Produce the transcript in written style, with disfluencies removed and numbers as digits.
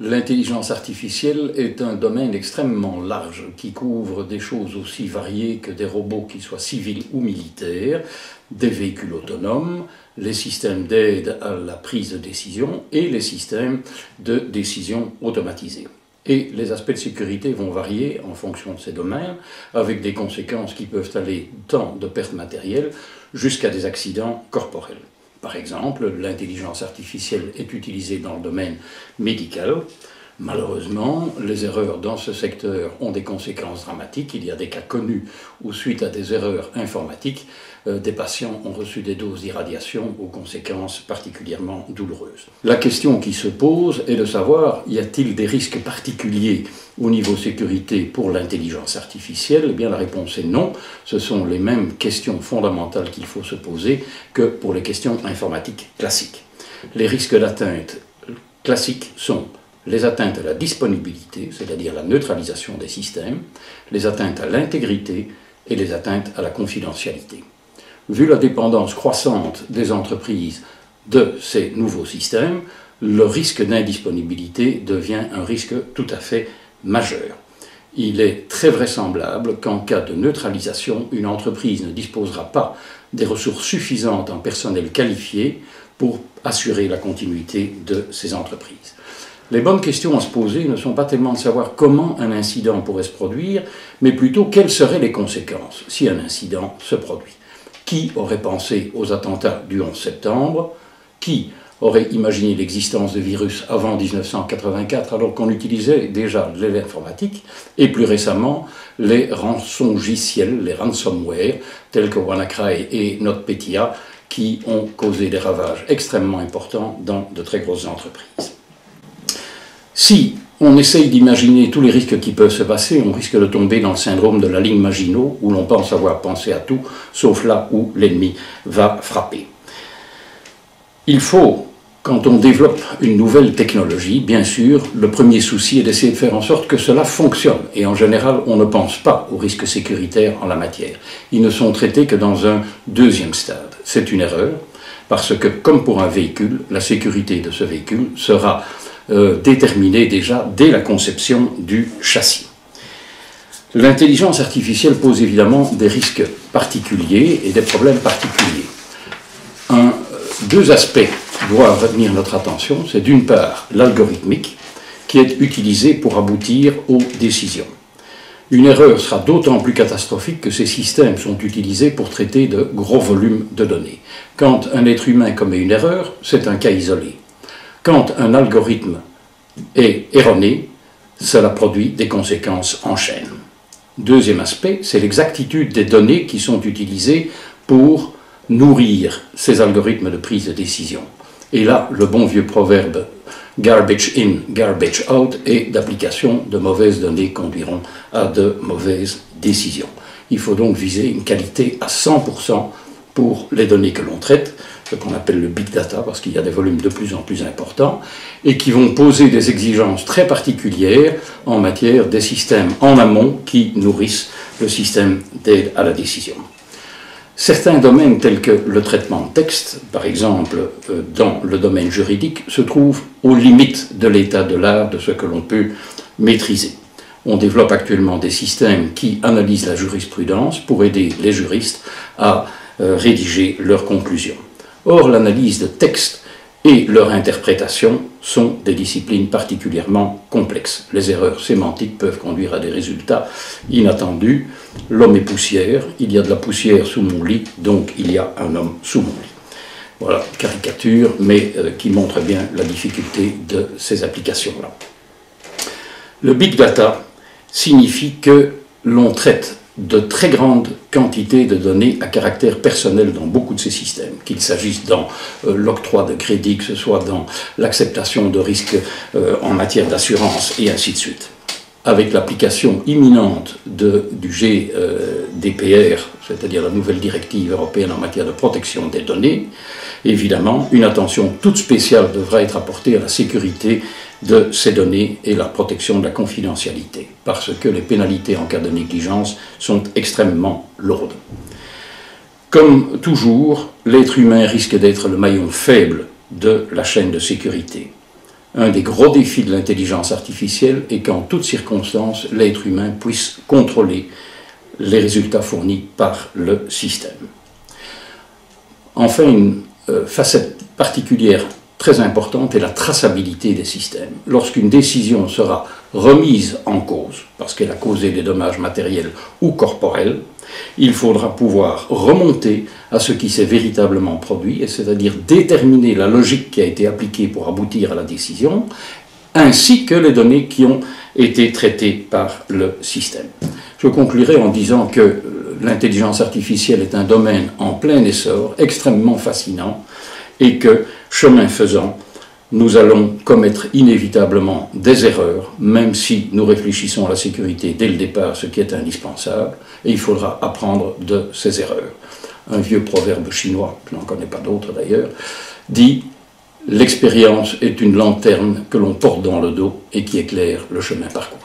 L'intelligence artificielle est un domaine extrêmement large qui couvre des choses aussi variées que des robots qui soient civils ou militaires, des véhicules autonomes, les systèmes d'aide à la prise de décision et les systèmes de décision automatisés. Et les aspects de sécurité vont varier en fonction de ces domaines, avec des conséquences qui peuvent aller tant de pertes matérielles jusqu'à des accidents corporels. Par exemple, l'intelligence artificielle est utilisée dans le domaine médical. Malheureusement, les erreurs dans ce secteur ont des conséquences dramatiques. Il y a des cas connus où, suite à des erreurs informatiques, des patients ont reçu des doses d'irradiation aux conséquences particulièrement douloureuses. La question qui se pose est de savoir, y a-t-il des risques particuliers au niveau sécurité pour l'intelligence artificielle? Eh bien, la réponse est non. Ce sont les mêmes questions fondamentales qu'il faut se poser que pour les questions informatiques classiques. Les risques d'atteinte classiques sont les atteintes à la disponibilité, c'est-à-dire la neutralisation des systèmes, les atteintes à l'intégrité et les atteintes à la confidentialité. Vu la dépendance croissante des entreprises de ces nouveaux systèmes, le risque d'indisponibilité devient un risque tout à fait majeur. Il est très vraisemblable qu'en cas de neutralisation, une entreprise ne disposera pas des ressources suffisantes en personnel qualifié pour assurer la continuité de ces entreprises. Les bonnes questions à se poser ne sont pas tellement de savoir comment un incident pourrait se produire, mais plutôt quelles seraient les conséquences si un incident se produit. Qui aurait pensé aux attentats du 11 septembre? Qui aurait imaginé l'existence de virus avant 1984 alors qu'on utilisait déjà l'informatique et plus récemment les rançongiciels, les ransomware tels que WannaCry et NotPetya qui ont causé des ravages extrêmement importants dans de très grosses entreprises. Si on essaye d'imaginer tous les risques qui peuvent se passer, on risque de tomber dans le syndrome de la ligne Maginot, où l'on pense avoir pensé à tout, sauf là où l'ennemi va frapper. Il faut, quand on développe une nouvelle technologie, bien sûr, le premier souci est d'essayer de faire en sorte que cela fonctionne. Et en général, on ne pense pas aux risques sécuritaires en la matière. Ils ne sont traités que dans un deuxième stade. C'est une erreur, parce que, comme pour un véhicule, la sécurité de ce véhicule sera déterminée déjà dès la conception du châssis. L'intelligence artificielle pose évidemment des risques particuliers et des problèmes particuliers. Deux aspects doivent retenir notre attention. C'est d'une part l'algorithmique qui est utilisé pour aboutir aux décisions. Une erreur sera d'autant plus catastrophique que ces systèmes sont utilisés pour traiter de gros volumes de données. Quand un être humain commet une erreur, c'est un cas isolé. Quand un algorithme est erroné, cela produit des conséquences en chaîne. Deuxième aspect, c'est l'exactitude des données qui sont utilisées pour nourrir ces algorithmes de prise de décision. Et là, le bon vieux proverbe « garbage in, garbage out » est d'application de mauvaises données conduiront à de mauvaises décisions. Il faut donc viser une qualité à 100% pour les données que l'on traite, ce qu'on appelle le big data, parce qu'il y a des volumes de plus en plus importants, et qui vont poser des exigences très particulières en matière des systèmes en amont qui nourrissent le système d'aide à la décision. Certains domaines tels que le traitement de texte, par exemple dans le domaine juridique, se trouvent aux limites de l'état de l'art, de ce que l'on peut maîtriser. On développe actuellement des systèmes qui analysent la jurisprudence pour aider les juristes à rédiger leurs conclusions. Or, l'analyse de texte et leur interprétation sont des disciplines particulièrement complexes. Les erreurs sémantiques peuvent conduire à des résultats inattendus. L'homme est poussière, il y a de la poussière sous mon lit, donc il y a un homme sous mon lit. Voilà, caricature, mais qui montre bien la difficulté de ces applications-là. Le big data signifie que l'on traite de très grandes quantités de données à caractère personnel dans beaucoup de ces systèmes, qu'il s'agisse dans l'octroi de crédit, que ce soit dans l'acceptation de risques en matière d'assurance et ainsi de suite. Avec l'application imminente du GDPR, c'est-à-dire la nouvelle directive européenne en matière de protection des données, évidemment, une attention toute spéciale devra être apportée à la sécurité de ces données et la protection de la confidentialité, parce que les pénalités en cas de négligence sont extrêmement lourdes. Comme toujours, l'être humain risque d'être le maillon faible de la chaîne de sécurité. Un des gros défis de l'intelligence artificielle est qu'en toutes circonstances, l'être humain puisse contrôler les résultats fournis par le système. Enfin, une facette particulière très importante est la traçabilité des systèmes. Lorsqu'une décision sera remise en cause, parce qu'elle a causé des dommages matériels ou corporels, il faudra pouvoir remonter à ce qui s'est véritablement produit, c'est-à-dire déterminer la logique qui a été appliquée pour aboutir à la décision, ainsi que les données qui ont été traitées par le système. Je conclurai en disant que l'intelligence artificielle est un domaine en plein essor, extrêmement fascinant, et que, chemin faisant, nous allons commettre inévitablement des erreurs, même si nous réfléchissons à la sécurité dès le départ, ce qui est indispensable, et il faudra apprendre de ces erreurs. Un vieux proverbe chinois, je n'en connais pas d'autres d'ailleurs, dit « L'expérience est une lanterne que l'on porte dans le dos et qui éclaire le chemin parcouru ».